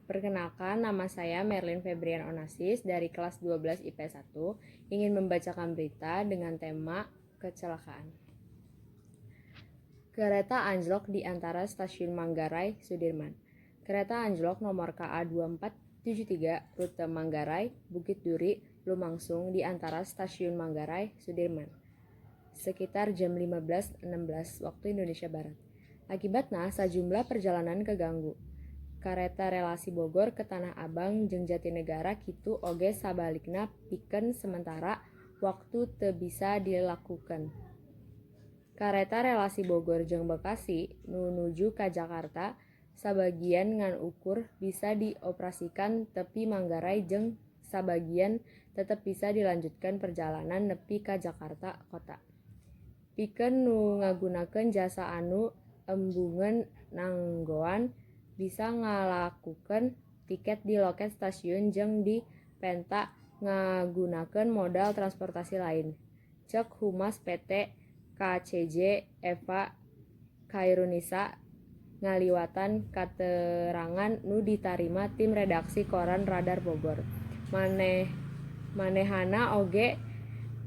Perkenalkan, nama saya Merlin Febrian Onassis dari kelas 12 IP 1, ingin membacakan berita dengan tema kecelakaan. Kereta anjlok di antara stasiun Manggarai, Sudirman. Kereta anjlok nomor KA 2473 rute Manggarai, Bukit Duri, Lumangsung di antara stasiun Manggarai, Sudirman, sekitar jam 15.16 waktu Indonesia Barat. Akibatnya, sejumlah perjalanan keganggu. Kareta relasi Bogor ke Tanah Abang jeung Jatinegara kitu oge sabalikna pikeun sementara waktu teu bisa dilakukan. Kareta relasi Bogor jeung Bekasi nu nuju ka Jakarta sabagian ngan ukur bisa dioperasikan tepi Manggarai jeung sabagian tetep bisa dilanjutkan perjalanan nepi ka Jakarta kota. Pikeun nu ngagunakeun jasa anu embungeun nanggoan bisa ngalakukeun tiket di loket stasiun jeung di penta ngagunakeun modal transportasi lain. Cek Humas PT KCJ Eva Khairunisa ngaliwatan katerangan nu ditarima tim redaksi koran Radar Bogor. Manehana oge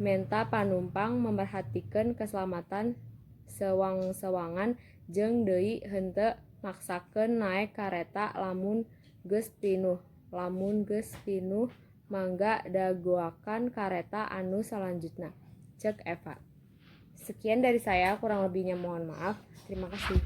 menta panumpang memerhatikeun keselamatan sewang-sewangan jeung deui henteu maksakeun naek kareta lamun geus pinuh mangga dagoakan kareta anu salanjutna, cek Eva. Sekian dari saya, kurang lebihnya mohon maaf. Terima kasih.